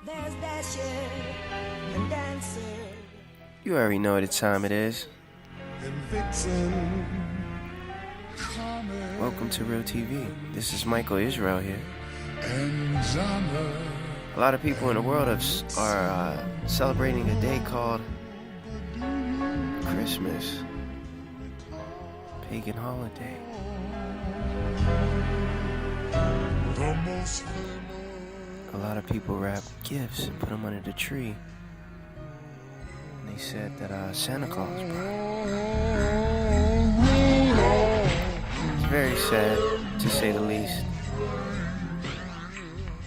There's Dasher and Dancer. You already know what time it is. Welcome to Real TV. This is Michael Isreal here. A lot of people in the world are celebrating a day called Christmas, pagan holiday. A lot of people wrap gifts and put them under the tree. And they said that Santa Claus brought it. It's very sad, to say the least.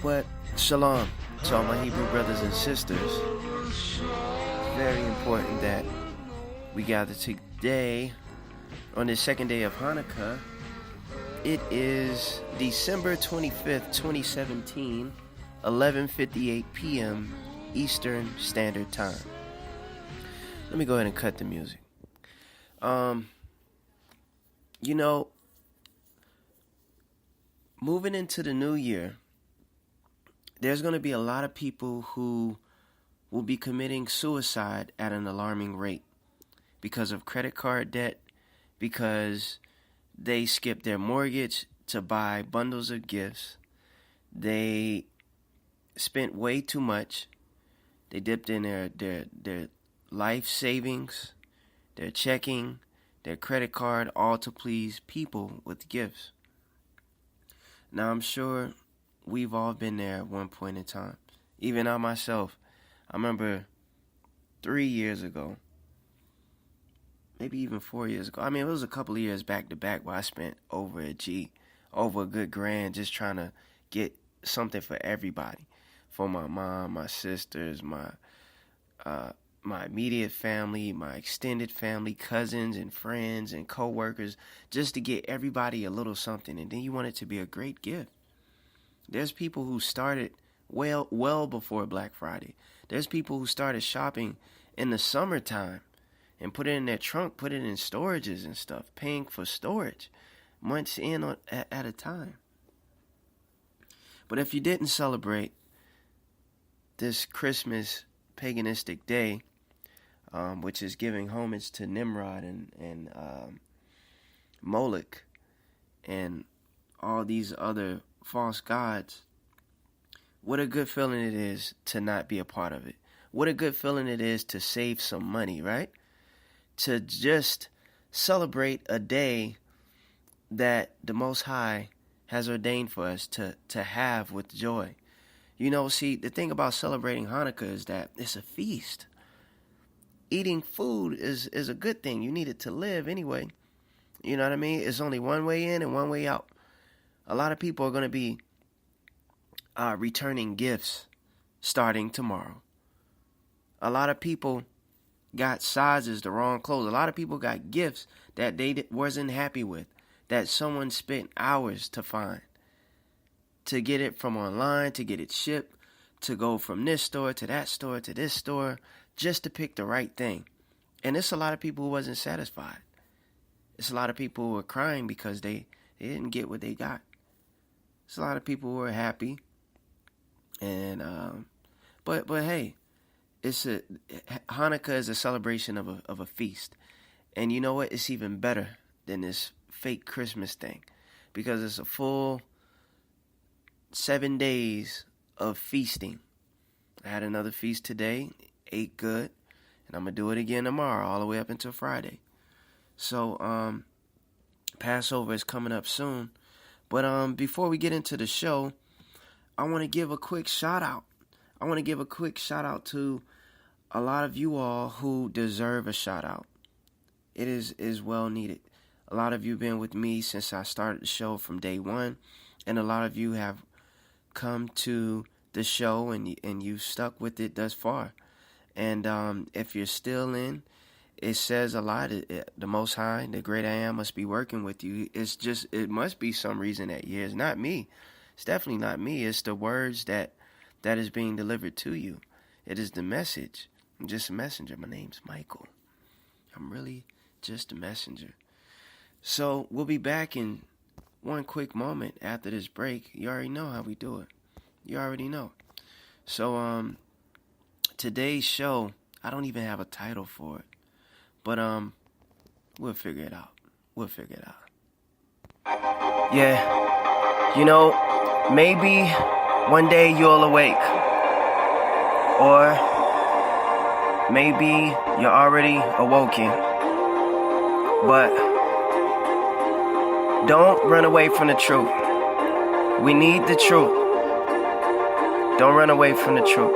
But shalom to all my Hebrew brothers and sisters. It's very important that we gather today on the second day of Hanukkah. It is December 25th, 2017, 11:58 p.m. Eastern Standard Time. Let me go ahead and cut the music. Moving into the new year, there's going to be a lot of people who will be committing suicide at an alarming rate because of credit card debt, because they skipped their mortgage to buy bundles of gifts. They spent way too much. They dipped in their life savings, their checking, their credit card, all to please people with gifts. Now, I'm sure we've all been there at one point in time. Even I myself. I remember 3 years ago, maybe even 4 years ago. I mean, it was a couple of years back to back where I spent over a good grand just trying to get something for everybody. For my mom, my sisters, my immediate family, my extended family, cousins and friends and co-workers, just to get everybody a little something. And then you want it to be a great gift. There's people who started well before Black Friday. There's people who started shopping in the summertime and put it in their trunk, put it in storages and stuff, paying for storage months at a time. But if you didn't celebrate this Christmas paganistic day, which is giving homage to Nimrod and Moloch and all these other false gods, what a good feeling it is to not be a part of it. What a good feeling it is to save some money, right? To just celebrate a day that the Most High has ordained for us to have with joy. See, the thing about celebrating Hanukkah is that it's a feast. Eating food is a good thing. You need it to live anyway. You know what I mean? It's only one way in and one way out. A lot of people are going to be returning gifts starting tomorrow. A lot of people got sizes, the wrong clothes. A lot of people got gifts that they wasn't happy with, that someone spent hours to find. To get it from online, to get it shipped, to go from this store to that store to this store, just to pick the right thing. And it's a lot of people who wasn't satisfied. It's a lot of people who are crying because they didn't get what they got. It's a lot of people who are happy. And but hey, Hanukkah is a celebration of a feast. And you know what? It's even better than this fake Christmas thing, because it's a full 7 days of feasting. I had another feast today, ate good, and I'm going to do it again tomorrow, all the way up until Friday. So, Passover is coming up soon. But before we get into the show, I want to give a quick shout out. I want to give a quick shout out to a lot of you all who deserve a shout out. It is well needed. A lot of you have been with me since I started the show from day one, and a lot of you have come to the show and you've stuck with it thus far. And if you're still in, it says a lot. The Most High, the Great I Am, must be working with you. It must be some reason that year. It's not me. It's definitely not me. It's the words that is being delivered to you. It is the message. I'm just a messenger. My name's Michael. I'm really just a messenger. So we'll be back in one quick moment after this break. You already know how we do it. You already know. So today's show, I don't even have a title for it, but we'll figure it out. Yeah, maybe one day you'll awake, or maybe you're already awoken, but don't run away from the truth. We need the truth. Don't run away from the truth.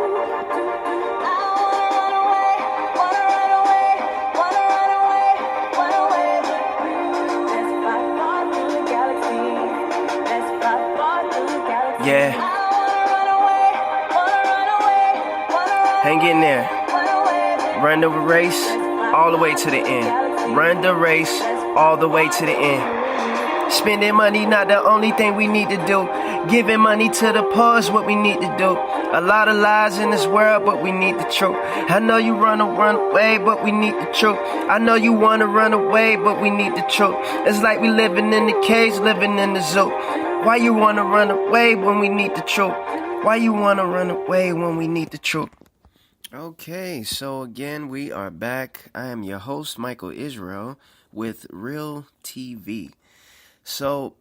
Yeah. Hang in there. Run the race all the way to the end. Run the race all the way to the end. Spending money not the only thing we need to do. Giving money to the poor is what we need to do. A lot of lies in this world, but we need the truth. I know you run away, but we need the truth. I know you want to run away, but we need the truth. It's like we living in the cage, living in the zoo. Why you want to run away when we need the truth? Why you want to run away when we need the truth? Okay, so again, we are back. I am your host, Michael Isreal, with Real TV. So,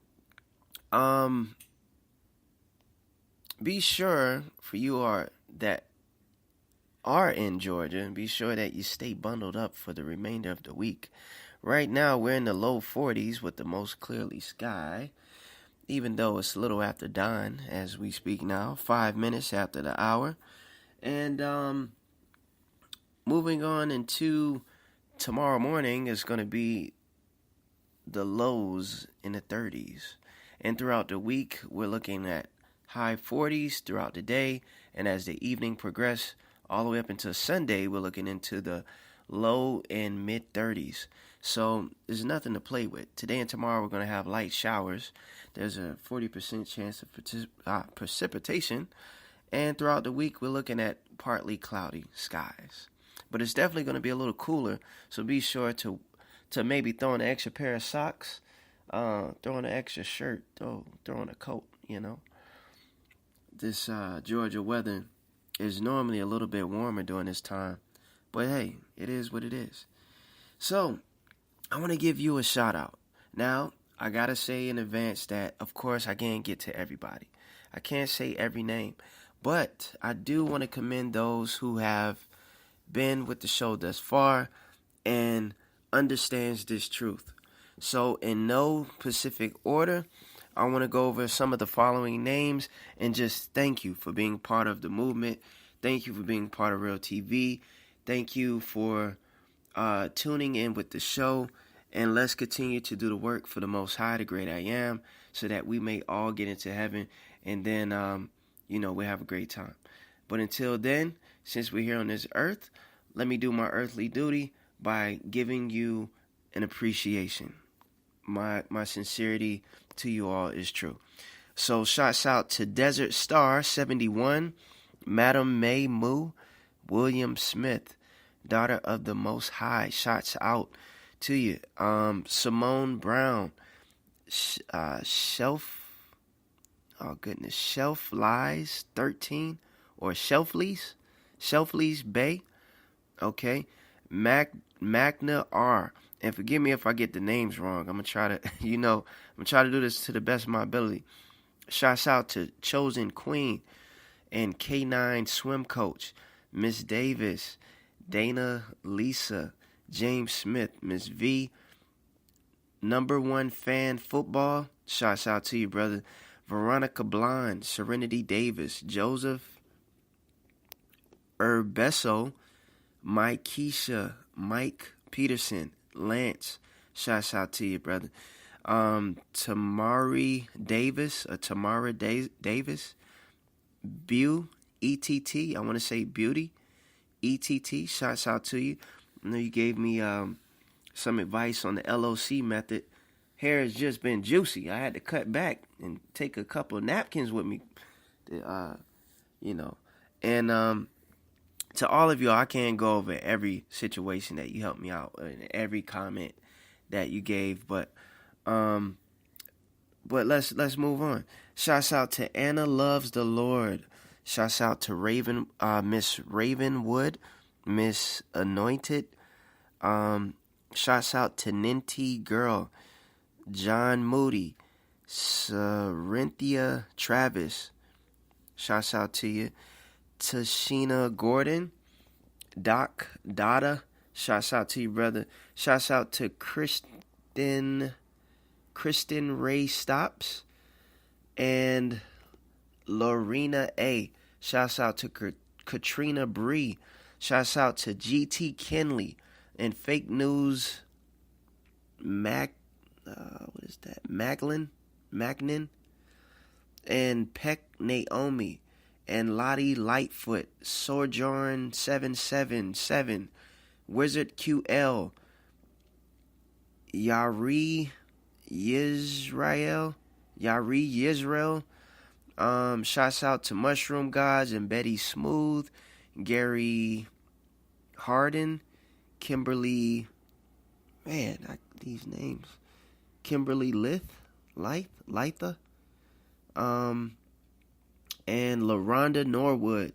be sure for you that are in Georgia, be sure that you stay bundled up for the remainder of the week. Right now, we're in the low 40s with the most clearly sky, even though it's a little after dawn as we speak now, 5 minutes after the hour. And moving on into tomorrow morning is going to be the lows in the 30s. And throughout the week, we're looking at high 40s throughout the day. And as the evening progresses, all the way up until Sunday, we're looking into the low and mid 30s. So there's nothing to play with. Today and tomorrow, we're going to have light showers. There's a 40% chance of precipitation. And throughout the week, we're looking at partly cloudy skies. But it's definitely going to be a little cooler. So be sure to maybe throw in an extra pair of socks, throw in an extra shirt, throw in a coat, This Georgia weather is normally a little bit warmer during this time. But hey, it is what it is. So, I want to give you a shout out. Now, I got to say in advance that, of course, I can't get to everybody. I can't say every name. But I do want to commend those who have been with the show thus far and understands this truth. So, in no specific order, I want to go over some of the following names and just thank you for being part of the movement. Thank you for being part of Real TV. Thank you for tuning in with the show. And let's continue to do the work for the Most High, the great I Am, so that we may all get into heaven. And then, we'll have a great time. But until then, since we're here on this earth, let me do my earthly duty by giving you an appreciation. My sincerity to you all is true. So shouts out to Desert Star 71, Madam May Moo, William Smith, daughter of the Most High. Shouts out to you. Simone Brown, Shelf Lies 13 or Shelfleys Bay. Okay. Magna R. And forgive me if I get the names wrong. I'm going to try to, do this to the best of my ability. Shouts out to Chosen Queen and K9 Swim Coach, Miss Davis, Dana Lisa, James Smith, Miss V, Number One Fan Football. Shouts out to you, brother. Veronica Blonde, Serenity Davis, Joseph Urbeso, Mike Keisha, Mike Peterson, Lance, shouts out to you, brother. Tamara Davis, Bew, ETT, I want to say Beauty, ETT, shouts out to you. I know you gave me some advice on the LOC method. Hair has just been juicy. I had to cut back and take a couple of napkins with me, And to all of you, I can't go over every situation that you helped me out and every comment that you gave, but let's move on. Shouts out to Anna Loves the Lord, Shouts out to Miss Ravenwood, Miss Anointed. Shouts out to Ninty Girl, John Moody, Sarinthia Travis. Shouts out to you. Tashina Gordon, Doc Dada. Shouts out to you, brother. Shouts out to Kristen Ray Stops and Lorena A. Shouts out to Katrina Bree. Shouts out to GT Kenley and Fake News Magnin and Peck Naomi and Lottie Lightfoot, Sojourn 777, Wizard QL, Yari Yisrael. Shouts out to Mushroom Gods and Betty Smooth, Gary Harden, Kimberly, these names, Kimberly Litha, and LaRonda Norwood,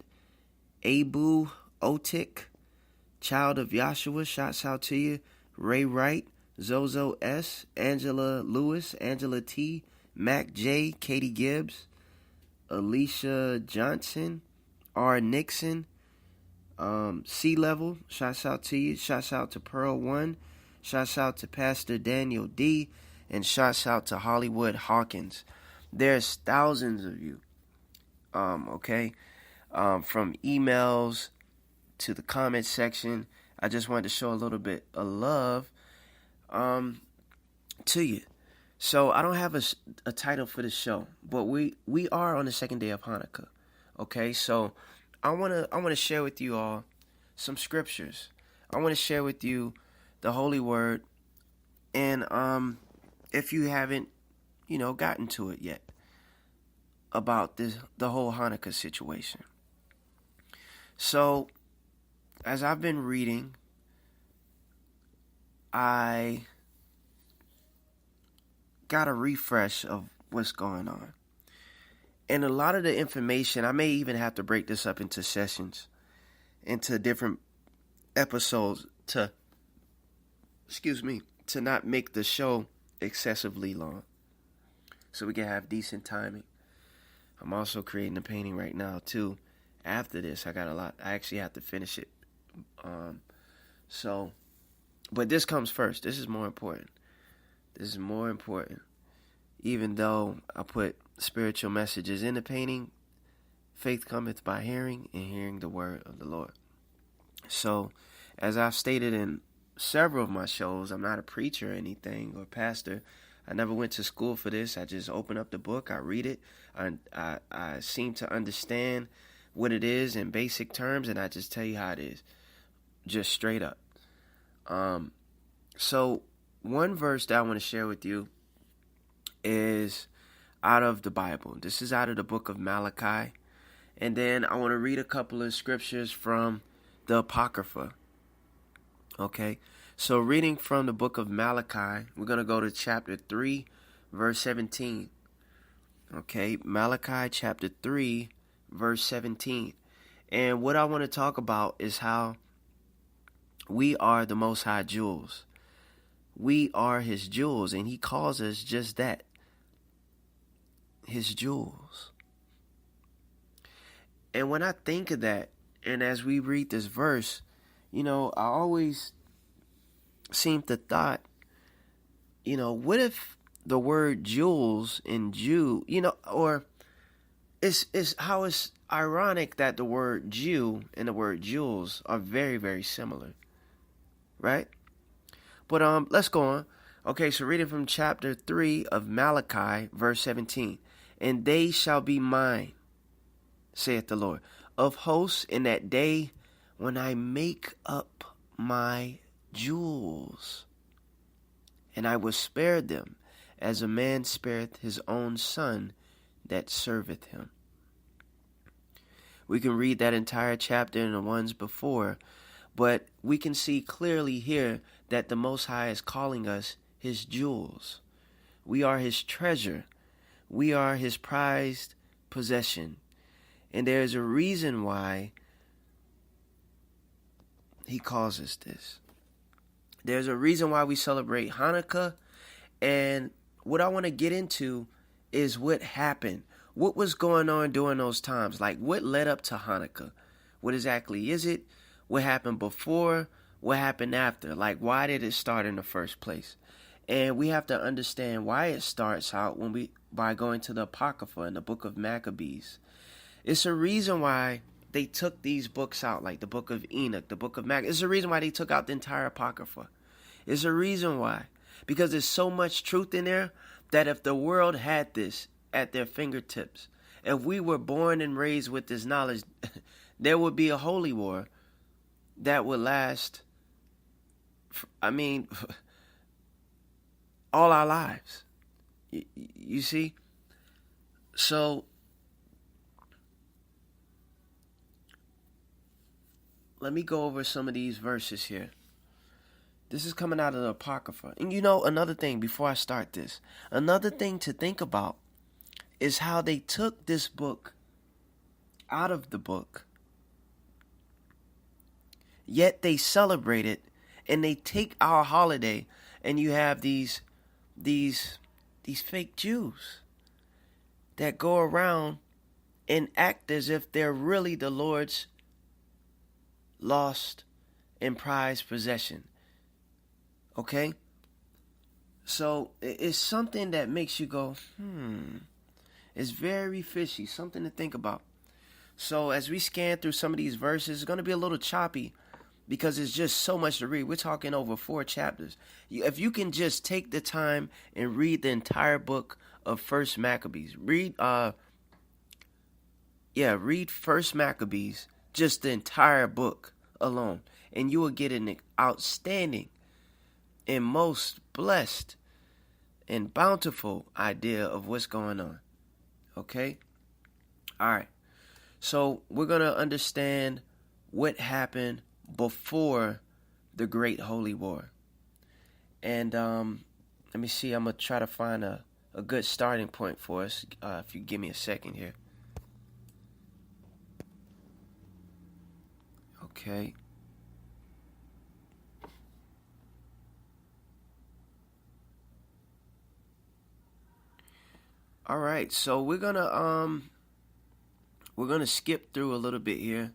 Abu Otik, Child of Yahshua, shouts out to you, Ray Wright, Zozo S, Angela Lewis, Angela T, Mac J, Katie Gibbs, Alicia Johnson, R. Nixon, Sea Level, shouts out to you, shouts out to Pearl One, shouts out to Pastor Daniel D, and shouts out to Hollywood Hawkins. There's thousands of you, from emails to the comment section. I just wanted to show a little bit of love, to you. So I don't have a title for the show, but we are on the second day of Hanukkah. Okay, so I wanna share with you all some scriptures. I want to share with you the Holy Word, and if you haven't, gotten to it yet about the whole Hanukkah situation. So, as I've been reading, I got a refresh of what's going on. And a lot of the information, I may even have to break this up into sessions, into different episodes to not make the show excessively long, so we can have decent timing. I'm also creating a painting right now too. After this, I got a lot. I actually have to finish it. But this comes first. This is more important. Even though I put spiritual messages in the painting, faith cometh by hearing, and hearing the word of the Lord. So, as I've stated in several of my shows, I'm not a preacher or anything, or pastor. I never went to school for this. I just open up the book, I read it, I seem to understand what it is in basic terms, and I just tell you how it is, just straight up. So one verse that I want to share with you is out of the Bible. This is out of the book of Malachi, and then I want to read a couple of scriptures from the Apocrypha. Okay, so reading from the book of Malachi, we're going to go to chapter 3, verse 17. Okay, Malachi chapter 3, verse 17. And what I want to talk about is how we are the Most High jewels. We are his jewels, and he calls us just that, his jewels. And when I think of that, and as we read this verse, I always seem to thought, what if the word jewels in Jew, or it's how it's ironic that the word Jew and the word jewels are very, very similar, right? But let's go on. Okay, so reading from chapter 3 of Malachi, verse 17. And they shall be mine, saith the Lord, of hosts in that day when I make up my jewels, and I will spare them as a man spareth his own son that serveth him. We can read that entire chapter and the ones before, but we can see clearly here that the Most High is calling us his jewels. We are his treasure. We are his prized possession. And there's a reason why he calls us this. There's a reason why we celebrate Hanukkah. And what I want to get into is what happened. What was going on during those times? Like, what led up to Hanukkah? What exactly is it? What happened before? What happened after? Like, why did it start in the first place? And we have to understand why it starts out by going to the Apocrypha in the book of Maccabees. It's a reason why they took these books out, like the book of Enoch, the book of Maccabees. It's a reason why they took out the entire Apocrypha. It's a reason why. Because there's so much truth in there that if the world had this at their fingertips, if we were born and raised with this knowledge, there would be a holy war that would last, all our lives. You see? So, let me go over some of these verses here. This is coming out of the Apocrypha. And another thing before I start this, another thing to think about is how they took this book out of the book, yet they celebrate it, and they take our holiday, and you have these fake Jews that go around and act as if they're really the Lord's lost and prized possession. Okay? So it's something that makes you go, It's very fishy, something to think about. So as we scan through some of these verses, it's going to be a little choppy because it's just so much to read. We're talking over 4 chapters. If you can just take the time and read the entire book of First Maccabees. Read First Maccabees, just the entire book alone. And you will get an outstanding and most blessed and bountiful idea of what's going on. Okay? All right. So we're going to understand what happened before the Great Holy War. And let me see. I'm going to try to find a good starting point for us. If you give me a second here. Okay. All right, so we're gonna skip through a little bit here,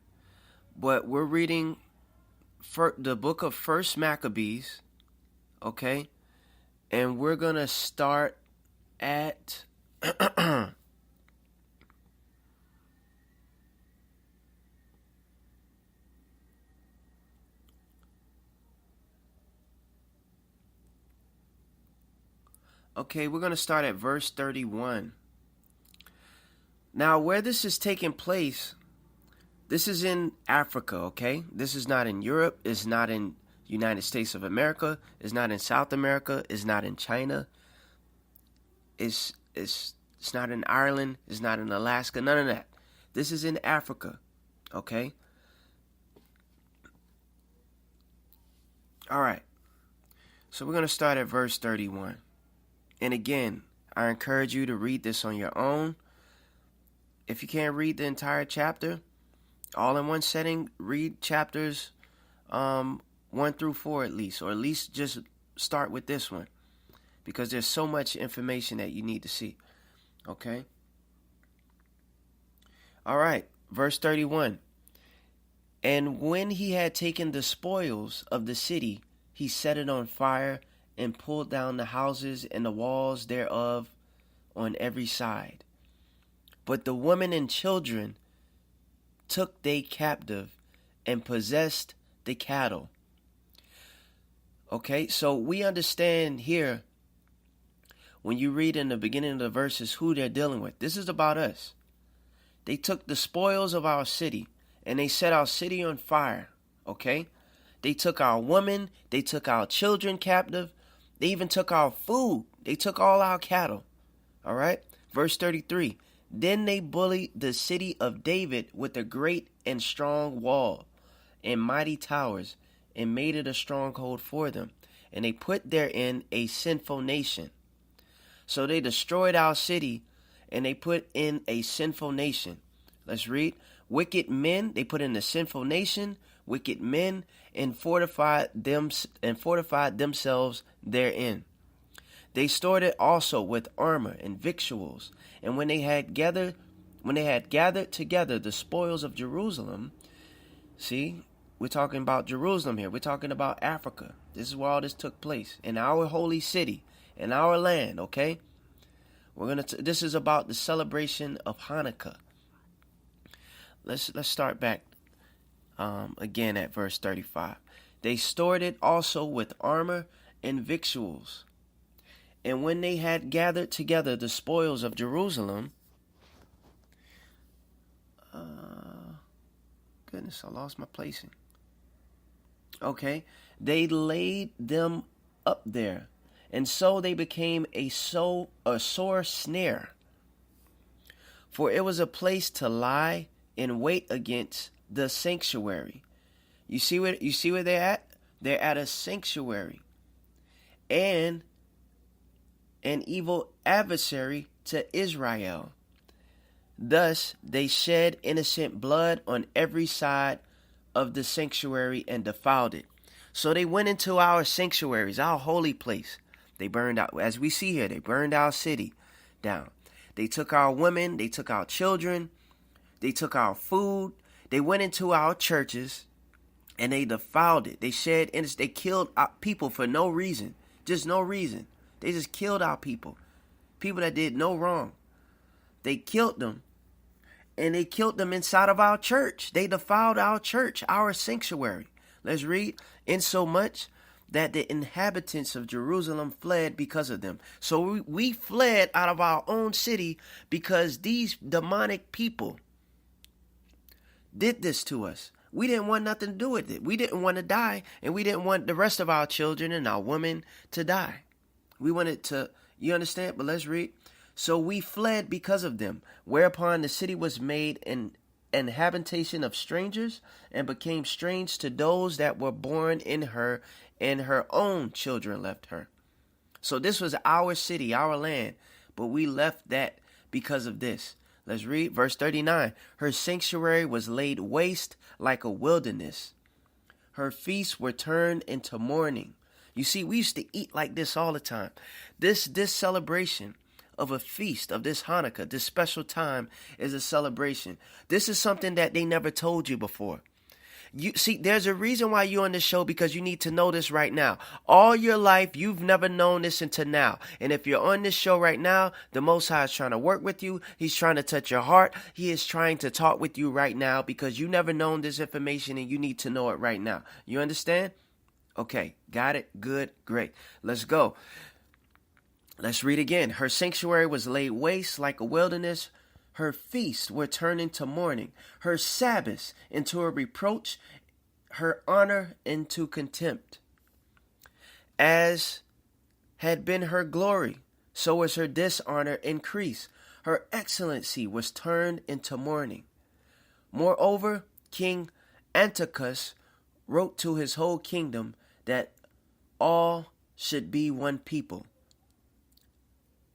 but we're reading the book of First Maccabees, okay, and we're gonna start at okay, we're gonna start at verse 31. Now, where this is taking place, this is in Africa, okay? This is not in Europe. It's not in United States of America. It's not in South America. It's not in China. It's not in Ireland. It's not in Alaska. None of that. This is in Africa, okay? All right. So we're going to start at verse 31. And again, I encourage you to read this on your own. If you can't read the entire chapter, all in one setting, read chapters 1 through 4 at least, or at least just start with this one, because there's so much information that you need to see. Okay? All right, verse 31. And when he had taken the spoils of the city, he set it on fire and pulled down the houses and the walls thereof on every side. But the women and children took they captive and possessed the cattle. Okay, so we understand here, when you read in the beginning of the verses, who they're dealing with. This is about us. They took the spoils of our city and they set our city on fire. Okay, they took our women, they took our children captive. They even took our food. They took all our cattle. All right. Verse 33. Then they bullied the city of David with a great and strong wall and mighty towers, and made it a stronghold for them. And they put therein a sinful nation. So they destroyed our city, and they put in a sinful nation. Let's read. Wicked men, they put in the sinful nation, wicked men, and fortified themselves therein. They stored it also with armor and victuals. And when they had gathered together the spoils of Jerusalem, see, we're talking about Jerusalem here. We're talking about Africa. This is where all this took place, in our holy city, in our land. Okay, this is about the celebration of Hanukkah. Let's start back again at verse 35. They stored it also with armor and victuals. And when they had gathered together the spoils of Jerusalem, goodness, I lost my placing. Okay, they laid them up there, and so they became a sore snare. For it was a place to lie in wait against the sanctuary. You see where they're at? They're at a sanctuary, and an evil adversary to Isreal. Thus they shed innocent blood on every side of the sanctuary and defiled it. So they went into our sanctuaries, our holy place. They burned out, as we see here, they burned our city down. They took our women, they took our children, they took our food, they went into our churches, and they defiled it. They shed innocent, they killed our people for no reason, just no reason. They just killed our people that did no wrong. They killed them, and they killed them inside of our church. They defiled our church, our sanctuary. Let's read. Insomuch that the inhabitants of Jerusalem fled because of them. So we fled out of our own city because these demonic people did this to us. We didn't want nothing to do with it. We didn't want to die, and we didn't want the rest of our children and our women to die. We wanted to, you understand? But let's read. So we fled because of them, whereupon the city was made an habitation of strangers, and became strange to those that were born in her, and her own children left her. So this was our city, our land, but we left that because of this. Let's read verse 39. Her sanctuary was laid waste like a wilderness. Her feasts were turned into mourning. You see, we used to eat like this all the time. This celebration of a feast, of this Hanukkah, this special time, is a celebration. This is something that they never told you before. You see, there's a reason why you're on this show, because you need to know this right now. All your life, you've never known this until now. And if you're on this show right now, the Most High is trying to work with you. He's trying to touch your heart. He is trying to talk with you right now, because you never known this information, and you need to know it right now. You understand? Okay, got it? Good, great. Let's go. Let's read again. Her sanctuary was laid waste like a wilderness. Her feasts were turned into mourning. Her Sabbaths into a reproach. Her honor into contempt. As had been her glory, so was her dishonor increased. Her excellency was turned into mourning. Moreover, King Antiochus wrote to his whole kingdom that all should be one people.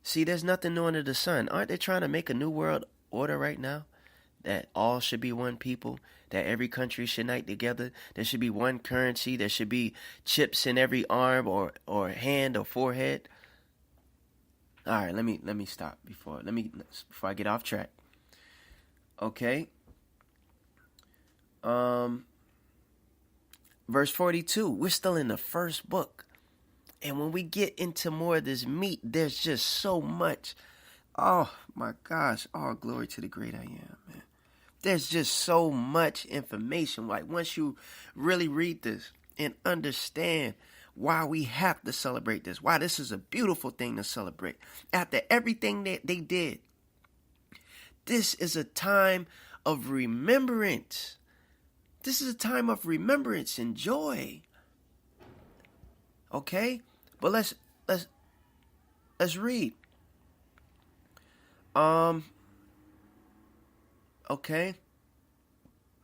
See, there's nothing new under the sun. Aren't they trying to make a new world order right now? That all should be one people, that every country should unite together. There should be one currency. There should be chips in every arm or hand or forehead. All right, let me stop before I get off track. Okay. Verse 42. We're still in the first book. And when we get into more of this meat, there's just so much. Oh, my gosh. All glory to the great I am, man. There's just so much information. Like, once you really read this and understand why we have to celebrate this, why this is a beautiful thing to celebrate. After everything that they did, this is a time of remembrance. This is a time of remembrance and joy. Okay? But let's read. Okay.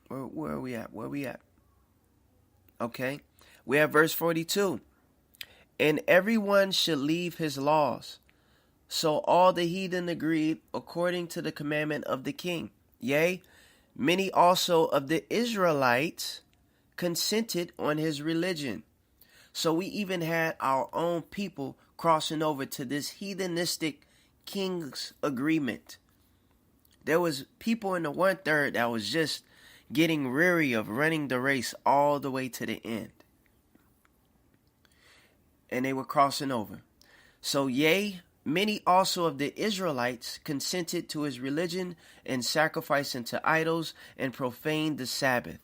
Where are we at? Okay. We have verse 42. And everyone should leave his laws. So all the heathen agreed according to the commandment of the king. Yea, Many also of the Israelites consented on his religion. So we even had our own people crossing over to this heathenistic king's agreement. There was people in the 1/3 that was just getting weary of running the race all the way to the end. And they were crossing over. So yea, many also of the Israelites consented to his religion and sacrificed unto idols and profaned the Sabbath.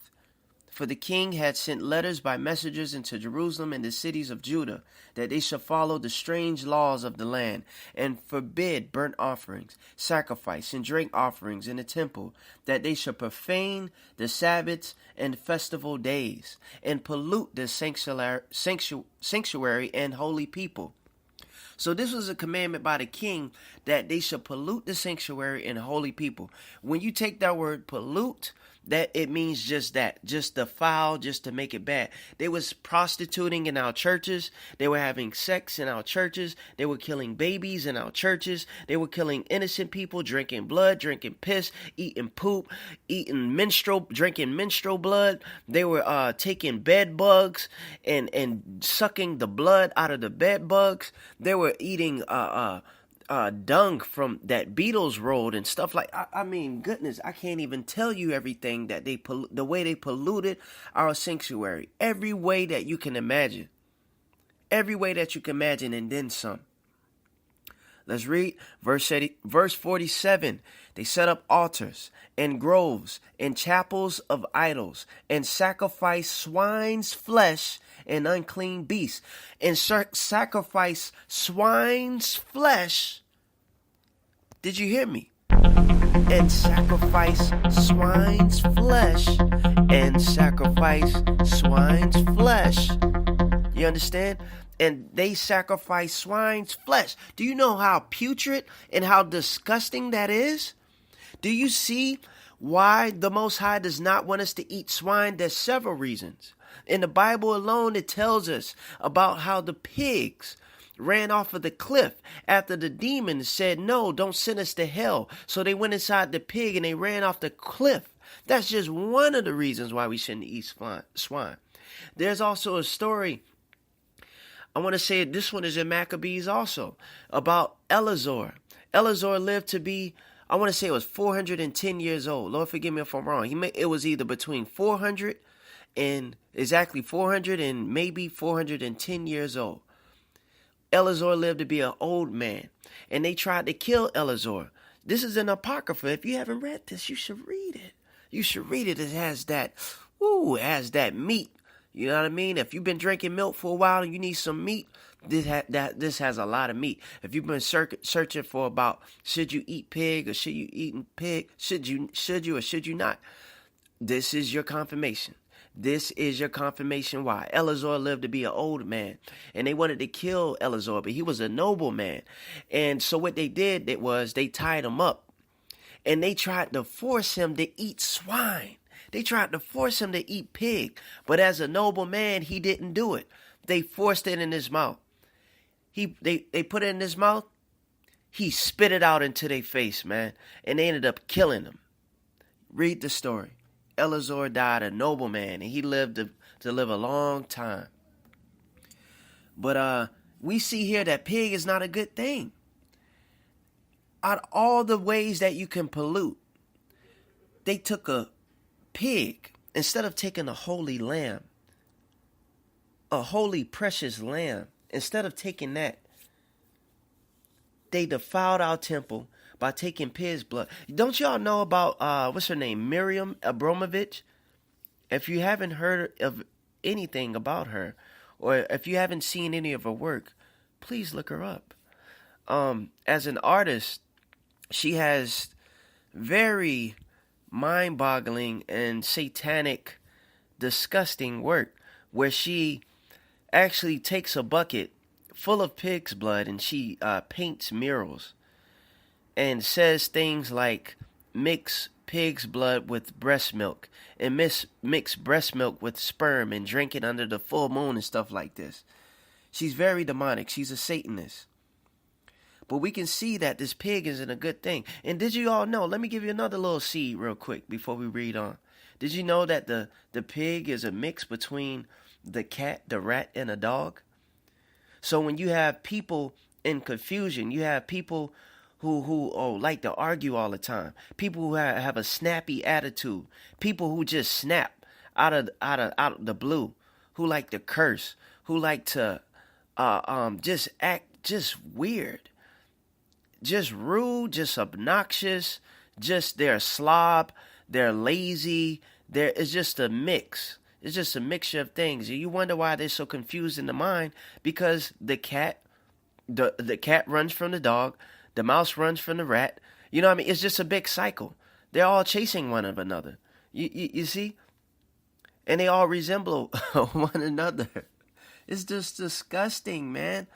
For the king had sent letters by messengers into Jerusalem and the cities of Judah, that they should follow the strange laws of the land, and forbid burnt offerings, sacrifice, and drink offerings in the temple, that they should profane the Sabbaths and festival days, and pollute the sanctuary and holy people. So this was a commandment by the king that they should pollute the sanctuary and holy people. When you take that word pollute, that it means just that, just defile, just to make it bad. They was prostituting in our churches. They were having sex in our churches. They were killing babies in our churches. They were killing innocent people, drinking blood, drinking piss, eating poop, drinking menstrual blood. They were taking bed bugs and sucking the blood out of the bed bugs. They were eating dung from that beetles rolled and stuff like. I mean, goodness, I can't even tell you everything that the way they polluted our sanctuary, every way that you can imagine, and then some. Let's read verse 47. They set up altars and groves and chapels of idols and sacrifice swine's flesh and unclean beasts, and sacrifice swine's flesh. Did you hear me? And sacrifice swine's flesh, and sacrifice swine's flesh. You understand? And they sacrifice swine's flesh. Do you know how putrid and how disgusting that is? Do you see why the Most High does not want us to eat swine? There's several reasons. In the Bible alone, it tells us about how the pigs ran off of the cliff after the demons said, no, don't send us to hell. So they went inside the pig and they ran off the cliff. That's just one of the reasons why we shouldn't eat swine. There's also a story, I want to say this one is in Maccabees also, about Eleazar. Eleazar lived to be, I want to say it was 410 years old. Lord, forgive me if I'm wrong. It was either between 400 and maybe 410 years old. Eleazar lived to be an old man, and they tried to kill Eleazar. This is an apocrypha. If you haven't read this, you should read it. You should read it. It has that meat. You know what I mean? If you've been drinking milk for a while and you need some meat, this has a lot of meat. If you've been searching for about should you eat pig or should you eat pig, should you or should you not, this is your confirmation. This is your confirmation why. Eleazar lived to be an old man, and they wanted to kill Eleazar, but he was a noble man. And so what they did was they tied him up, and they tried to force him to eat swine. They tried to force him to eat pig, but as a noble man, he didn't do it. They forced it in his mouth. They put it in his mouth. He spit it out into their face, man, and they ended up killing him. Read the story. Eleazar died a noble man, and he lived to live a long time. But we see here that pig is not a good thing. Out of all the ways that you can pollute, they took a pig instead of taking a holy lamb, a holy precious lamb. Instead of taking that, they defiled our temple by taking pig's blood. Don't y'all know about, what's her name, Miriam Abramovich? If you haven't heard of anything about her, or if you haven't seen any of her work, please look her up. As an artist, she has very mind-boggling and satanic, disgusting work where she actually takes a bucket full of pig's blood and she paints murals and says things like mix pig's blood with breast milk and mix breast milk with sperm and drink it under the full moon and stuff like this. She's very demonic. She's a Satanist. But we can see that this pig isn't a good thing. And did you all know, let me give you another little seed real quick before we read on. Did you know that the pig is a mix between the cat, the rat, and a dog? So when you have people in confusion, you have people who like to argue all the time, people who have a snappy attitude, people who just snap out of the blue, who like to curse, who like to just act just weird, just rude, just obnoxious, just they're slob, they're lazy. It's just a mix. It's just a mixture of things. And you wonder why they're so confused in the mind, because the cat runs from the dog, the mouse runs from the rat. You know what I mean? It's just a big cycle. They're all chasing one another. You see? And they all resemble one another. It's just disgusting, man.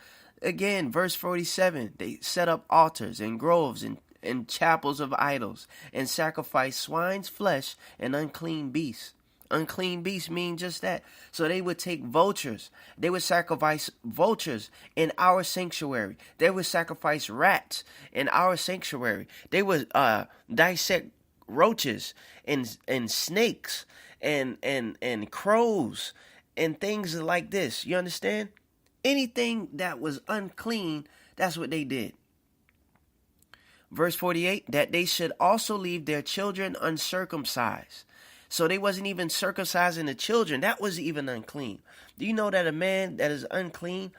Again, verse 47, they set up altars and groves and chapels of idols and sacrifice swine's flesh and unclean beasts. Unclean beasts mean just that. So they would take vultures. They would sacrifice vultures in our sanctuary. They would sacrifice rats in our sanctuary. They would dissect roaches and snakes and crows and things like this. You understand? Anything that was unclean, that's what they did. Verse 48, that they should also leave their children uncircumcised. So they wasn't even circumcising the children. That was even unclean. Do you know that a man that is unclean,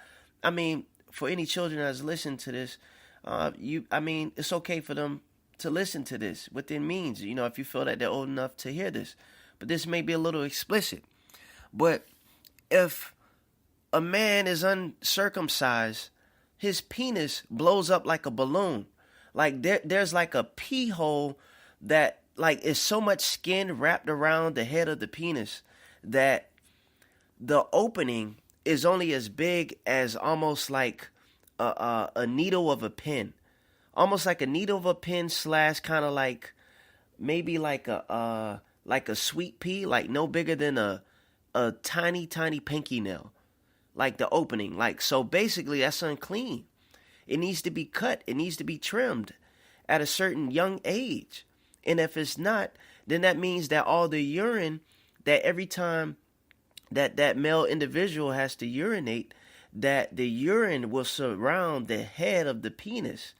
I mean, for any children that's listening to this, it's okay for them to listen to this within means, if you feel that they're old enough to hear this. But this may be a little explicit. But if a man is uncircumcised, his penis blows up like a balloon. Like there's like a pee hole that like is so much skin wrapped around the head of the penis that the opening is only as big as almost like a needle of a pin. Almost like a needle of a pin / kind of like maybe like a sweet pea, like no bigger than a tiny pinky nail. Like the opening. Like, so basically that's unclean. It needs to be cut. It needs to be trimmed at a certain young age. And if it's not, then that means that all the urine, that every time that male individual has to urinate, that the urine will surround the head of the penis.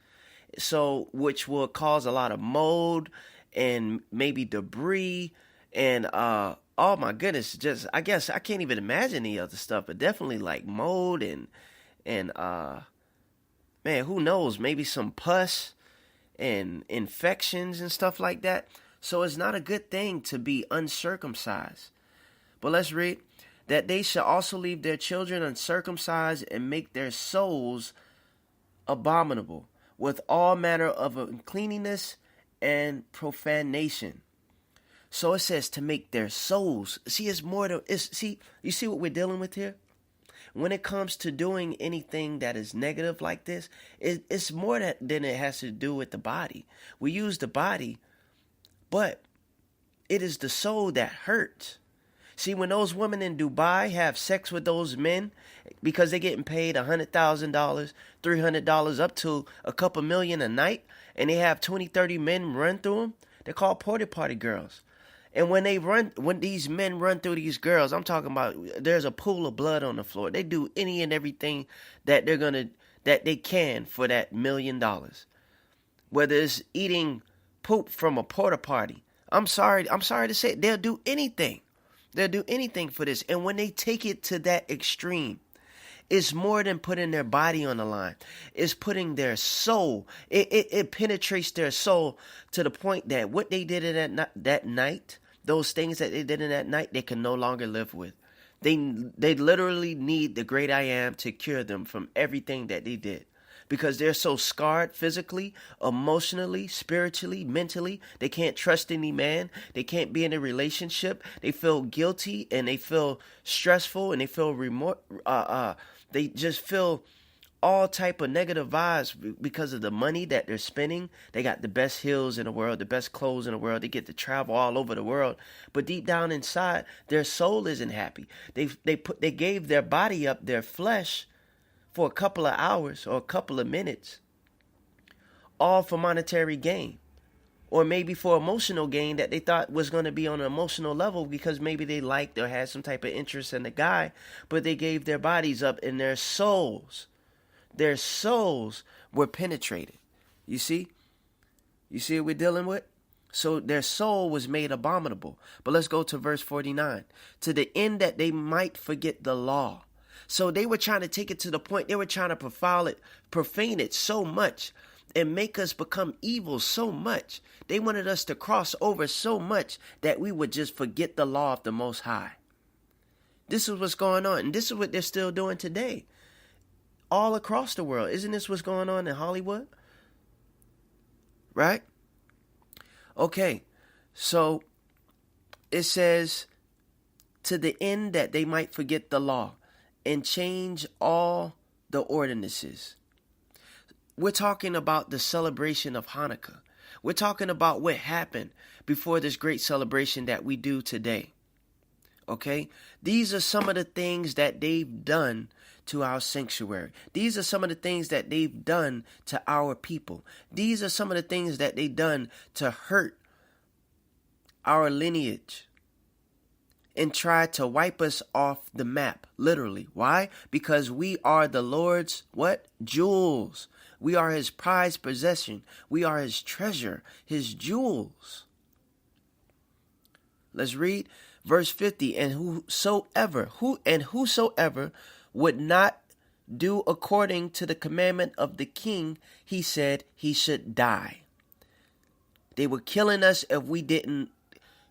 So, which will cause a lot of mold and maybe debris and, oh my goodness, just, I guess I can't even imagine the other stuff, but definitely like mold and man, who knows, maybe some pus and infections and stuff like that. So it's not a good thing to be uncircumcised. But let's read that they shall also leave their children uncircumcised and make their souls abominable with all manner of uncleanness and profanation. So it says to make their souls. See, it's more to, you see what we're dealing with here? When it comes to doing anything that is negative like this, it's more than it has to do with the body. We use the body, but it is the soul that hurts. See, when those women in Dubai have sex with those men, because they're getting paid $100,000, $300, up to a couple million a night, and they have 20, 30 men run through them, they're called porta potty girls. And when these men run through these girls, I'm talking about there's a pool of blood on the floor. They do any and everything that they can for that $1 million. Whether it's eating poop from a porta potty. I'm sorry to say it, they'll do anything. They'll do anything for this. And when they take it to that extreme, it's more than putting their body on the line. It's putting their soul. It penetrates their soul to the point that what they did in that night, those things that they did in that night, they can no longer live with. They literally need the great I am to cure them from everything that they did. Because they're so scarred physically, emotionally, spiritually, mentally. They can't trust any man. They can't be in a relationship. They feel guilty and they feel stressful and they feel they just feel all type of negative vibes because of the money that they're spending. They got the best heels in the world, the best clothes in the world. They get to travel all over the world. But deep down inside, their soul isn't happy. They gave their body up, their flesh, for a couple of hours or a couple of minutes. all for monetary gain, or maybe for emotional gain that they thought was going to be on an emotional level because maybe they liked or had some type of interest in the guy, but they gave their bodies up and their souls were penetrated. You see what we're dealing with? So their soul was made abominable. But let's go to verse 49. To the end that they might forget the law. So they were trying to take it to the point, they were trying to profane it so much and make us become evil so much. They wanted us to cross over so much that we would just forget the law of the Most High. This is what's going on. And this is what they're still doing today. All across the world. Isn't this what's going on in Hollywood? Right? Okay. So it says, to the end that they might forget the law and change all the ordinances. We're talking about the celebration of Hanukkah. We're talking about what happened before this great celebration that we do today. Okay? These are some of the things that they've done to our sanctuary. These are some of the things that they've done to our people. These are some of the things that they've done to hurt our lineage and try to wipe us off the map, literally. Why? Because we are the Lord's what? Jewels. We are his prized possession. We are his treasure, his jewels. Let's read verse 50. And whosoever would not do according to the commandment of the king, he said he should die. They were killing us if we didn't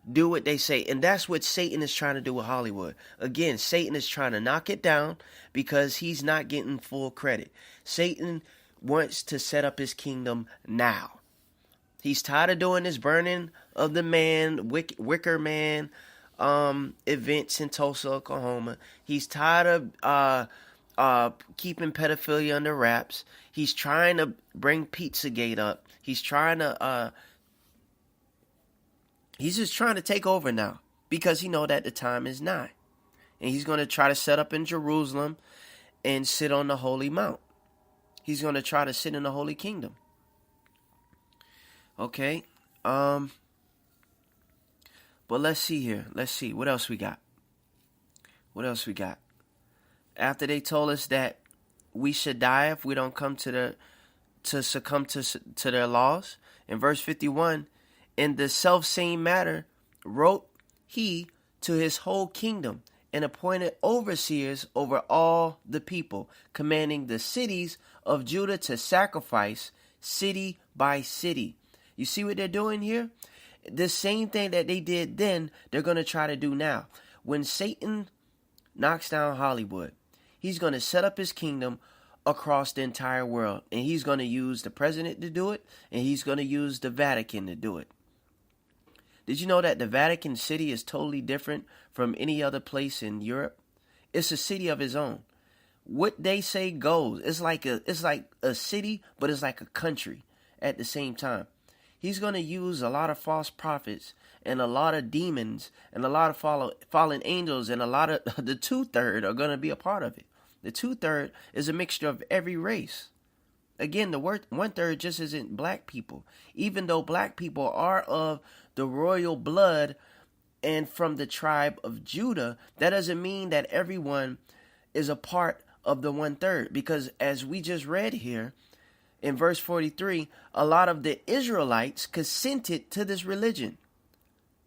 do what they say. And that's what Satan is trying to do with Hollywood. Again, Satan is trying to knock it down because he's not getting full credit. Satan wants to set up his kingdom now. He's tired of doing this burning of the man, Wicker Man events in Tulsa, Oklahoma. He's tired of keeping pedophilia under wraps. He's trying to bring Pizzagate up. He's just trying to take over now because he knows that the time is nigh. And he's going to try to set up in Jerusalem and sit on the Holy Mount. He's going to try to sit in the Holy Kingdom. Okay. But let's see here. Let's see. What else we got? After they told us that we should die if we don't come to succumb to their laws. In verse 51, in the selfsame matter wrote he to his whole kingdom and appointed overseers over all the people, commanding the cities of Judah to sacrifice city by city. You see what they're doing here? The same thing that they did then, they're going to try to do now. When Satan knocks down Hollywood, he's going to set up his kingdom across the entire world. And he's going to use the president to do it, and he's going to use the Vatican to do it. Did you know that the Vatican City is totally different from any other place in Europe? It's a city of its own. What they say goes. It's like a city, but it's like a country at the same time. He's going to use a lot of false prophets and a lot of demons and a lot of fallen angels, and a lot of the 2/3 are going to be a part of it. The 2/3 is a mixture of every race. Again, the 1/3 just isn't black people. Even though black people are of the royal blood and from the tribe of Judah, that doesn't mean that everyone is a part of the 1/3. Because as we just read here in verse 43, a lot of the Israelites consented to this religion.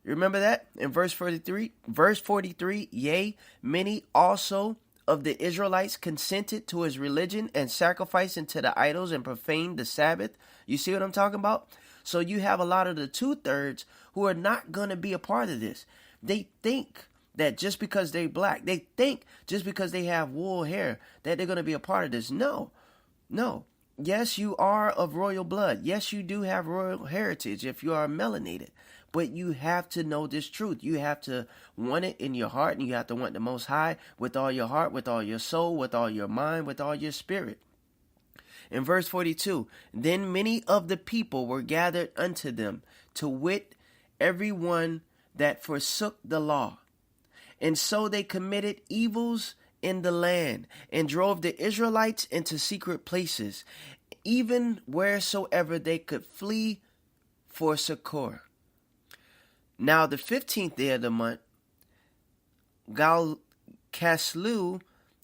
Remember that? In verse 43, yea, many also of the Israelites consented to his religion and sacrificing to the idols and profaned the Sabbath. You see what I'm talking about? So you have a lot of the 2/3 who are not going to be a part of this. They think that just because they're black, they think just because they have wool hair that they're going to be a part of this. No. Yes, you are of royal blood. Yes, you do have royal heritage if you are melanated. But you have to know this truth. You have to want it in your heart, and you have to want the Most High with all your heart, with all your soul, with all your mind, with all your spirit. In verse 42, then many of the people were gathered unto them, to wit, every one that forsook the law. And so they committed evils in the land, and drove the Israelites into secret places, even wheresoever they could flee for succor. Now the 15th day of the month, Caslu,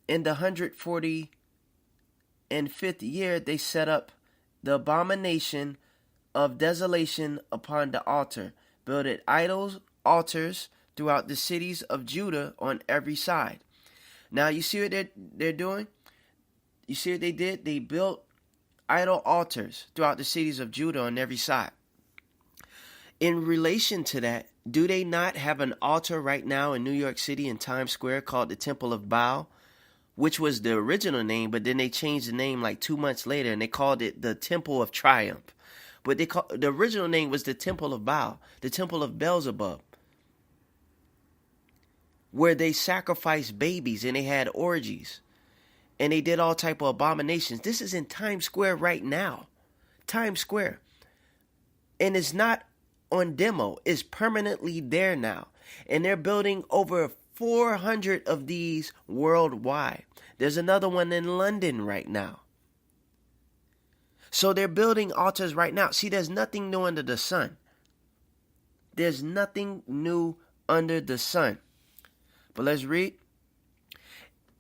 in the 145th year, they set up the abomination of desolation upon the altar, builded altars throughout the cities of Judah on every side. Now you see what they're doing? You see what they did? They built idol altars throughout the cities of Judah on every side. In relation to that, do they not have an altar right now in New York City in Times Square called the Temple of Baal, which was the original name, but then they changed the name like 2 months later and they called it the Temple of Triumph. But the original name was the Temple of Baal, the Temple of Beelzebub, where they sacrificed babies and they had orgies and they did all type of abominations. This is in Times Square right now. Times Square. And it's not on demo. It's permanently there now. And they're building over 400 of these worldwide. There's another one in London right now. So they're building altars right now. See, there's nothing new under the sun. There's nothing new under the sun. But let's read.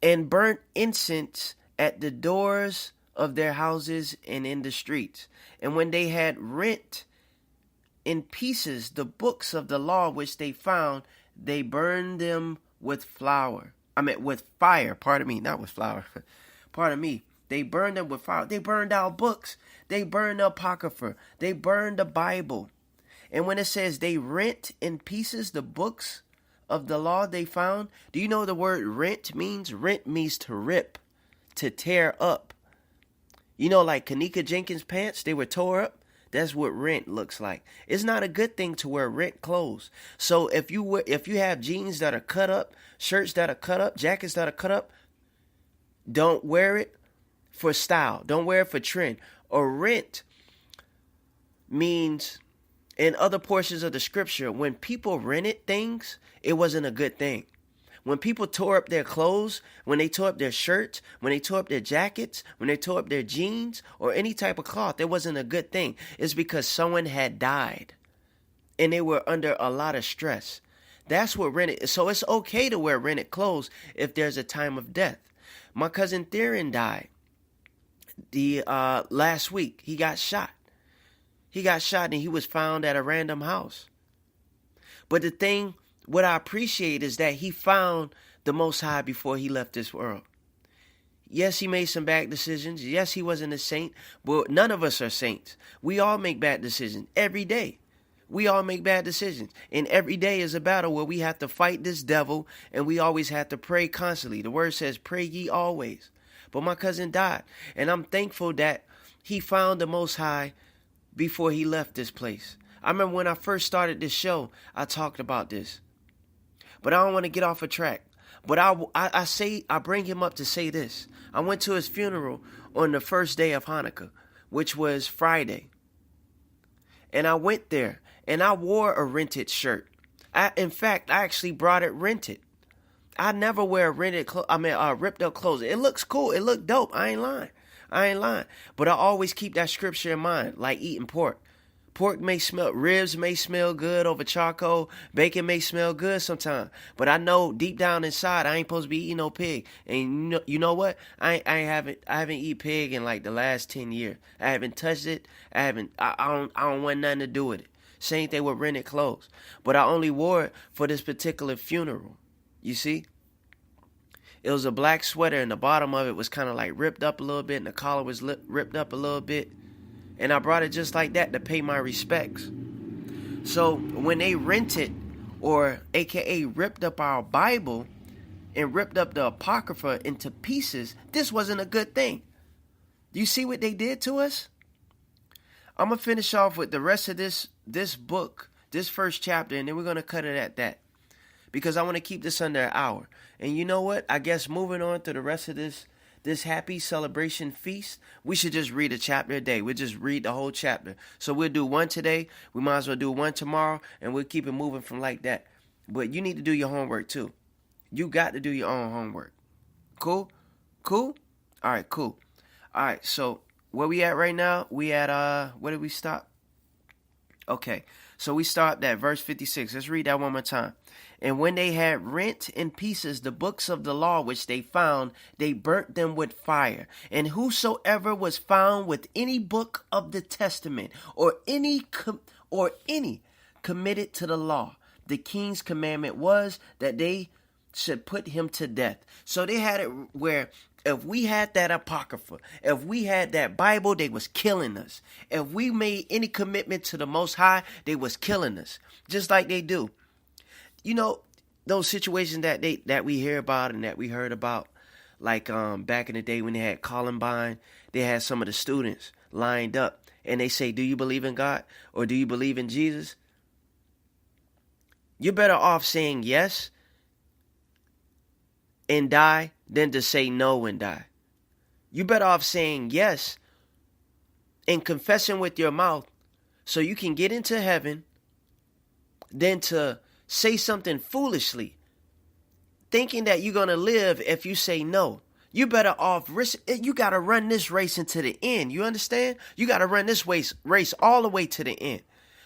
And burnt incense at the doors of their houses and in the streets. And when they had rent in pieces the books of the law which they found, they burned them with fire. Pardon me, not with flour. Pardon me. They burned them with fire. They burned our books. They burned the Apocrypha. They burned the Bible. And when it says they rent in pieces the books of the law they found, do you know the word rent means? Rent means to rip, to tear up. You know, like Kanika Jenkins' pants, they were tore up. That's what rent looks like. It's not a good thing to wear rent clothes. So if you have jeans that are cut up, shirts that are cut up, jackets that are cut up, don't wear it for style. Don't wear it for trend. Or rent means, in other portions of the scripture, when people rented things, it wasn't a good thing. When people tore up their clothes, when they tore up their shirts, when they tore up their jackets, when they tore up their jeans or any type of cloth, it wasn't a good thing. It's because someone had died and they were under a lot of stress. That's what rented. So it's okay to wear rented clothes if there's a time of death. My cousin Theron died last week. He got shot. He got shot and he was found at a random house. But what I appreciate is that he found the Most High before he left this world. Yes, he made some bad decisions. Yes, he wasn't a saint, but none of us are saints. We all make bad decisions every day. We all make bad decisions. And every day is a battle where we have to fight this devil and we always have to pray constantly. The word says, pray ye always. But my cousin died. And I'm thankful that he found the Most High before he left this place. I remember when I first started this show, I talked about this. But I don't want to get off a track. But I bring him up to say this. I went to his funeral on the first day of Hanukkah, which was Friday. And I went there and I wore a rented shirt. In fact, I actually brought it rented. I never wear ripped up clothes. It looks cool. It looked dope. I ain't lying. But I always keep that scripture in mind, like eating pork. Ribs may smell good over charcoal. Bacon may smell good sometimes. But I know deep down inside, I ain't supposed to be eating no pig. And you know what? I haven't eaten pig in like the last 10 years. I haven't touched it. I don't want nothing to do with it. Same thing with rented clothes. But I only wore it for this particular funeral. You see? It was a black sweater and the bottom of it was kind of like ripped up a little bit and the collar was ripped up a little bit. And I brought it just like that to pay my respects. So when they rented, or AKA ripped up our Bible and ripped up the Apocrypha into pieces, this wasn't a good thing. Do you see what they did to us? I'm going to finish off with the rest of this book, this first chapter, and then we're going to cut it at that. Because I want to keep this under an hour. And you know what? I guess moving on to the rest of this happy celebration feast, we should just read a chapter a day. We'll just read the whole chapter. So we'll do one today. We might as well do one tomorrow. And we'll keep it moving from like that. But you need to do your homework too. You got to do your own homework. Cool? All right, cool. All right, so where we at right now? We at where did we stop? Okay, so we stopped at verse 56. Let's read that one more time. And when they had rent in pieces the books of the law which they found, they burnt them with fire. And whosoever was found with any book of the testament or any committed to the law, the king's commandment was that they should put him to death. So they had it where if we had that Apocrypha, if we had that Bible, they was killing us. If we made any commitment to the Most High, they was killing us, just like they do. You know, those situations that we hear about and that we heard about, like back in the day when they had Columbine, they had some of the students lined up and they say, do you believe in God or do you believe in Jesus? You're better off saying yes and die than to say no and die. You're better off saying yes and confessing with your mouth so you can get into heaven than to say something foolishly, thinking that you're going to live if you say no. You better off risk. You got to run this race into the end. You understand? You got to run this race all the way to the end.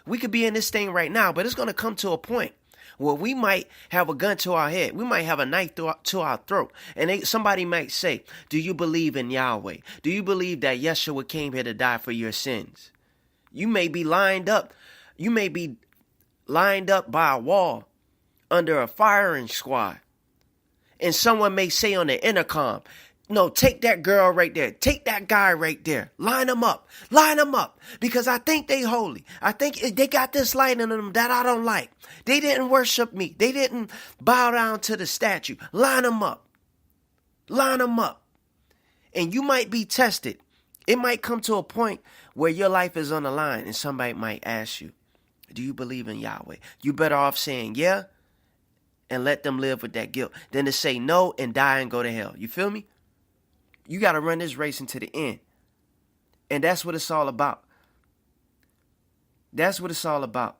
We could be in this thing right now, but it's going to come to a point where we might have a gun to our head. We might have a knife to our throat. And somebody might say, do you believe in Yahweh? Do you believe that Yeshua came here to die for your sins? You may be lined up. You may be lined up by a wall under a firing squad. And someone may say on the intercom, no, take that girl right there. Take that guy right there. Line them up. Line them up. Because I think they holy. I think they got this light in them that I don't like. They didn't worship me. They didn't bow down to the statue. Line them up. Line them up. And you might be tested. It might come to a point where your life is on the line and somebody might ask you, do you believe in Yahweh? You better off saying yeah and let them live with that guilt than to say no and die and go to hell. You feel me? You got to run this race into the end. And that's what it's all about. That's what it's all about.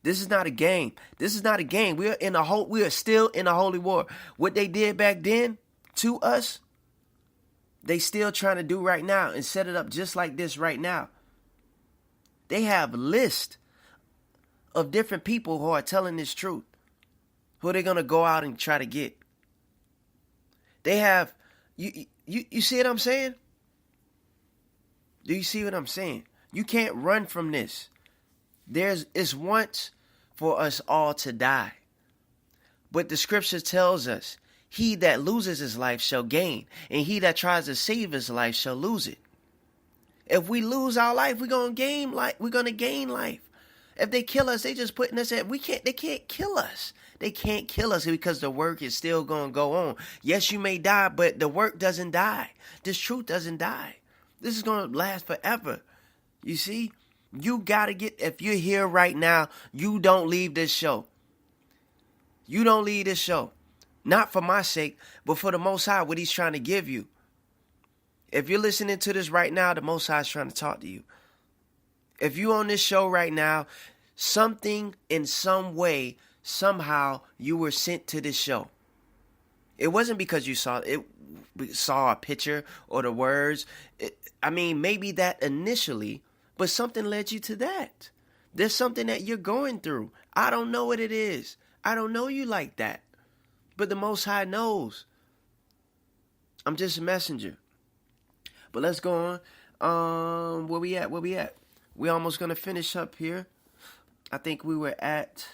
This is not a game. This is not a game. We are still in a holy war. What they did back then to us, they still trying to do right now and set it up just like this right now. They have lists of different people who are telling this truth, who they're going to go out and try to get. They have, you see what I'm saying? Do you see what I'm saying? You can't run from this. It's once for us all to die. But the scripture tells us, he that loses his life shall gain, and he that tries to save his life shall lose it. If we lose our life, we're going to gain life. We're going to gain life. If they kill us, they just putting us at, they can't kill us. They can't kill us because the work is still going to go on. Yes, you may die, but the work doesn't die. This truth doesn't die. This is going to last forever. You see, you got to if you're here right now, you don't leave this show. You don't leave this show. Not for my sake, but for the Most High, what he's trying to give you. If you're listening to this right now, the Most High is trying to talk to you. If you're on this show right now, something in some way, somehow you were sent to this show. It wasn't because you saw a picture or the words. Maybe that initially, but something led you to that. There's something that you're going through. I don't know what it is. I don't know you like that. But the Most High knows. I'm just a messenger. But let's go on. Where we at? We're almost going to finish up here. I think we were at,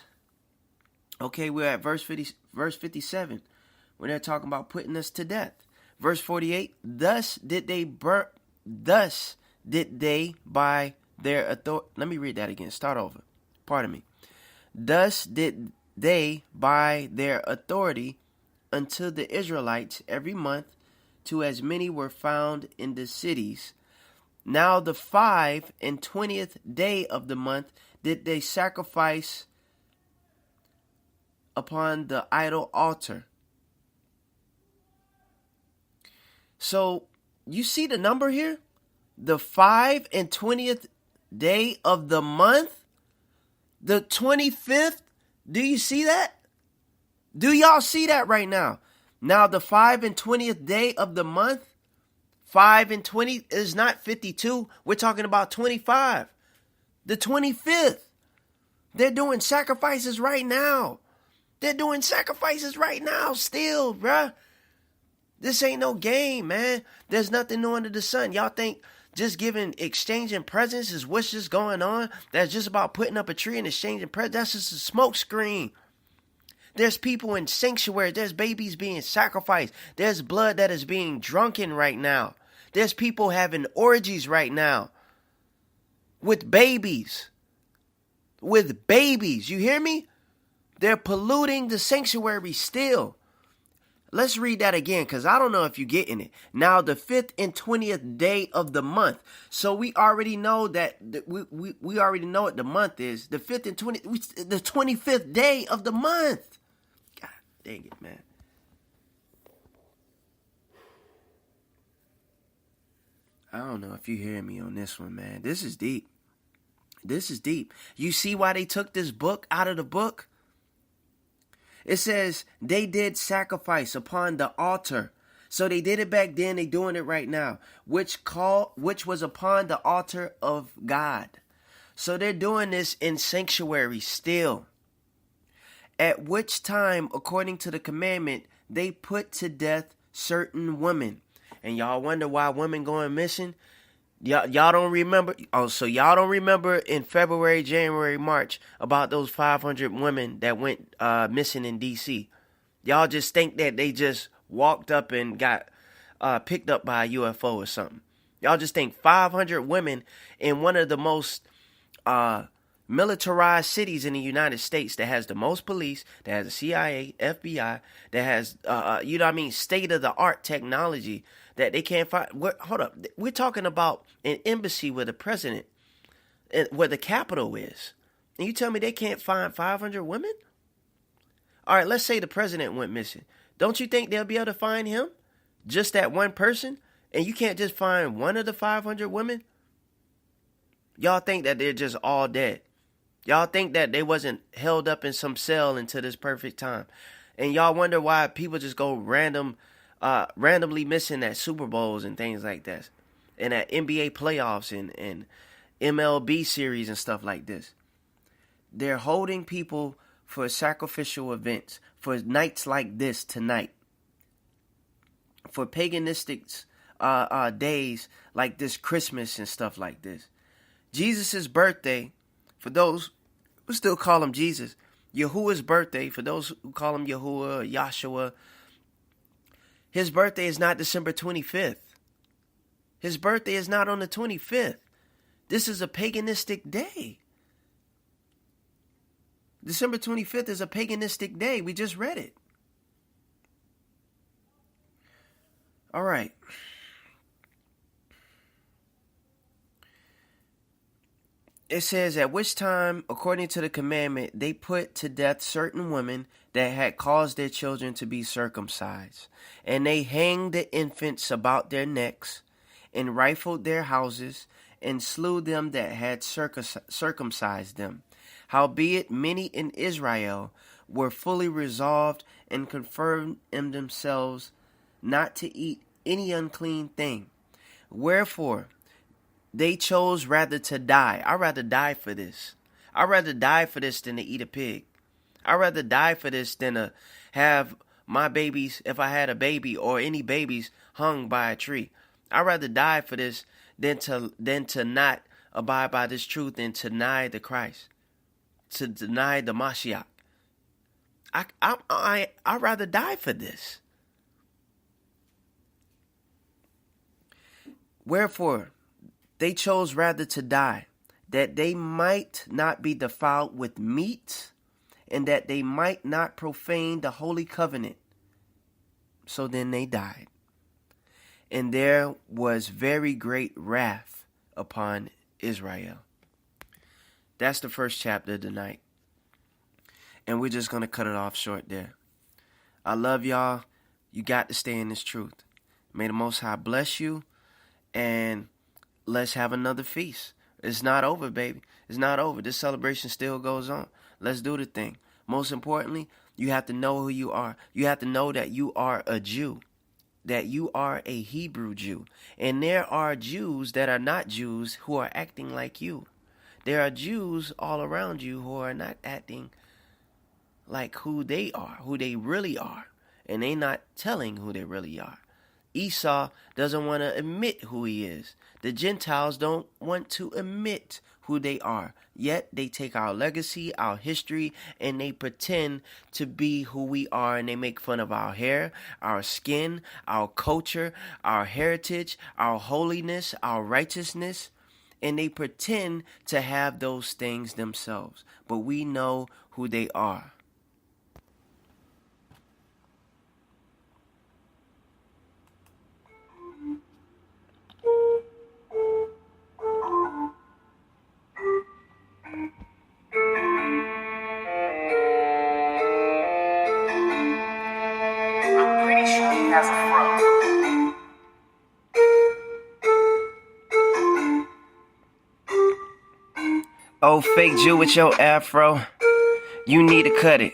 we're at verse 57. When they're talking about putting us to death. Verse 48, thus did they by their authority. Let me read that again. Start over. Pardon me. Thus did they by their authority unto the Israelites every month, to as many were found in the cities. Now the 25th day of the month did they sacrifice upon the idol altar. So you see the number here? The 25th day of the month? The 25th? Do you see that? Do y'all see that right now? Now the 25th day of the month, 5 and 20 is not 52. We're talking about 25. The 25th. They're doing sacrifices right now. They're doing sacrifices right now still, bruh. This ain't no game, man. There's nothing new under the sun. Y'all think just exchanging presents is what's just going on? That's just about putting up a tree and exchanging presents? That's just a smoke screen. There's people in sanctuary. There's babies being sacrificed. There's blood that is being drunken right now. There's people having orgies right now. With babies. With babies. You hear me? They're polluting the sanctuary still. Let's read that again, because I don't know if you're getting it. Now, the 5th and 20th day of the month. So we already know that we already know what the month is. The 5th and 20th, the 25th day of the month. God dang it, man. I don't know if you hear me on this one, man. This is deep. This is deep. You see why they took this book out of the book? It says they did sacrifice upon the altar. So they did it back then. They doing it right now, which was upon the altar of God. So they're doing this in sanctuary still. At which time, according to the commandment, they put to death certain women. And y'all wonder why women going missing? Y'all don't remember? Oh, so y'all don't remember in February, January, March about those 500 women that went missing in D.C. Y'all just think that they just walked up and got picked up by a UFO or something. Y'all just think 500 women in one of the most militarized cities in the United States that has the most police, that has the CIA, FBI, that has, state-of-the-art technology that they can't find. Hold up. We're talking about an embassy where the president, where the capital is. And you tell me they can't find 500 women? All right, let's say the president went missing. Don't you think they'll be able to find him? Just that one person? And you can't just find one of the 500 women? Y'all think that they're just all dead. Y'all think that they wasn't held up in some cell until this perfect time. And y'all wonder why people just go randomly missing at Super Bowls and things like that, and at NBA playoffs and MLB series and stuff like this. They're holding people for sacrificial events, for nights like this tonight, for paganistic days like this Christmas and stuff like this. Jesus' birthday, for those who still call him Jesus, Yahuwah's birthday, for those who call him Yahuwah or Yahshua, his birthday is not December 25th. His birthday is not on the 25th. This is a paganistic day. December 25th is a paganistic day. We just read it. All right. It says, at which time, according to the commandment, they put to death certain women that had caused their children to be circumcised. And they hanged the infants about their necks, and rifled their houses, and slew them that had circumcised them. Howbeit many in Israel were fully resolved and confirmed in themselves not to eat any unclean thing. Wherefore they chose rather to die. I'd rather die for this. I'd rather die for this than to eat a pig. I'd rather die for this than to have my babies, if I had a baby or any babies, hung by a tree. I'd rather die for this than to not abide by this truth and to deny the Christ, to deny the Mashiach. I'd rather die for this. Wherefore they chose rather to die, that they might not be defiled with meat, and that they might not profane the holy covenant. So then they died. And there was very great wrath upon Israel. That's the first chapter of the night. And we're just going to cut it off short there. I love y'all. You got to stay in this truth. May the Most High bless you. And let's have another feast. It's not over, baby. It's not over. This celebration still goes on. Let's do the thing. Most importantly, you have to know who you are. You have to know that you are a Jew. that you are a Hebrew Jew. And there are Jews that are not Jews who are acting like you. There are Jews all around you who are not acting like who they are, who they really are. And they not telling who they really are. Esau doesn't want to admit who he is. The Gentiles don't want to admit who they are. Yet they take our legacy, our history, and they pretend to be who we are. And they make fun of our hair, our skin, our culture, our heritage, our holiness, our righteousness. And they pretend to have those things themselves. But we know who they are. Has a fro. Oh, fake Jew with your afro, you need to cut it.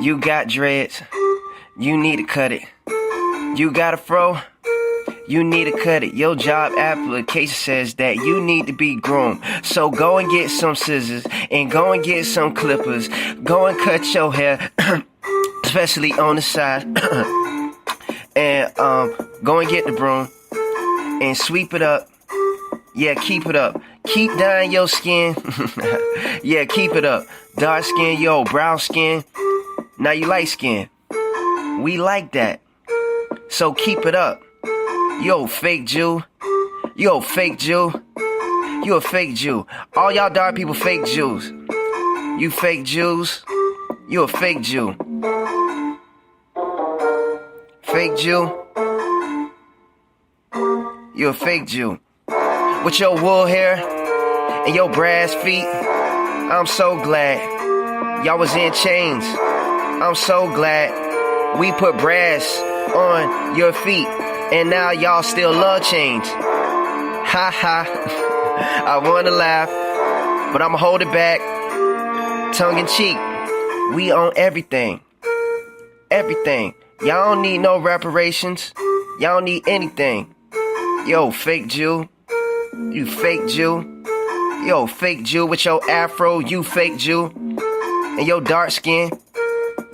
You got dreads, you need to cut it. You got a fro, you need to cut it. Your job application says that you need to be groomed. So go and get some scissors and go and get some clippers. Go and cut your hair, especially on the side. And go and get the broom and sweep it up. Yeah, keep it up. Keep dyeing your skin. Yeah, keep it up. Dark skin, yo, brown skin. Now you light skin. We like that. So keep it up. Yo, fake Jew. Yo, fake Jew. You a fake Jew. All y'all dark people fake Jews. You fake Jews. You a fake Jew. Fake Jew. You a fake Jew. With your wool hair and your brass feet. I'm so glad y'all was in chains. I'm so glad we put brass on your feet. And now y'all still love change. Ha ha. I wanna laugh, but I'ma hold it back. Tongue in cheek. We own everything. Everything. Y'all don't need no reparations. Y'all don't need anything. Yo, fake Jew. You fake Jew. Yo, fake Jew with your afro. You fake Jew. And your dark skin.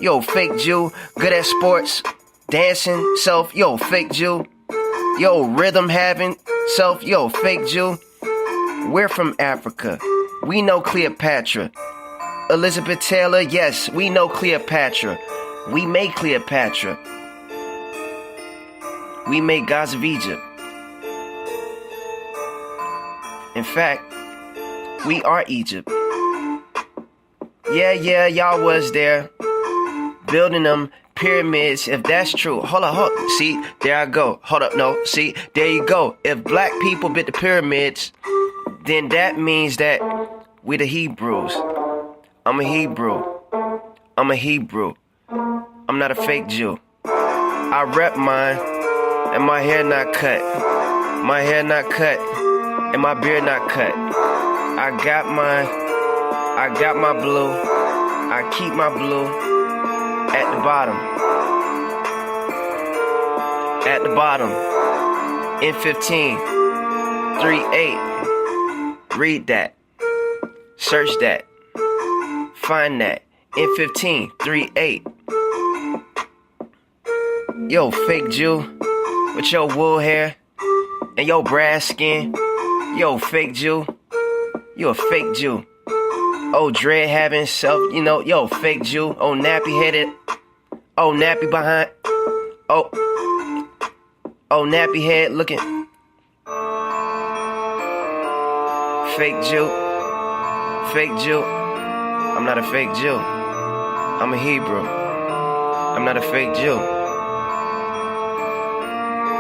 Yo, fake Jew. Good at sports. Dancing self. Yo, fake Jew. Yo, rhythm having self. Yo, fake Jew. We're from Africa. We know Cleopatra. Elizabeth Taylor. Yes, we know Cleopatra. We made Cleopatra. We made gods of Egypt. In fact, we are Egypt. Yeah, y'all was there. Building them pyramids, if that's true. Hold up. See, there I go. Hold up, no. See, there you go. If black people built the pyramids, then that means that we the Hebrews. I'm a Hebrew. I'm not a fake Jew. I rep mine, and my hair not cut. My hair not cut, and my beard not cut. I got my blue. I keep my blue at the bottom. At the bottom. N15, 3-8. Read that. Search that. Find that. N15, 3-8. Yo, fake Jew with your wool hair and your brass skin. Yo, fake Jew. You a fake Jew. Oh, dread having self, yo, fake Jew. Oh, nappy headed. Oh, nappy behind. Oh, nappy head looking. Fake Jew. Fake Jew. I'm not a fake Jew. I'm a Hebrew. I'm not a fake Jew.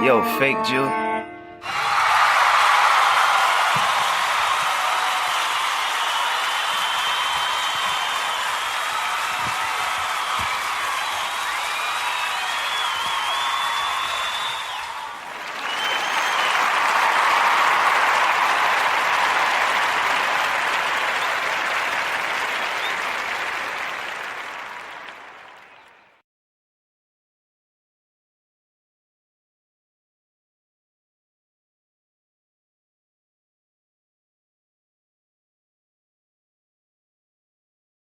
Yo, fake Jew.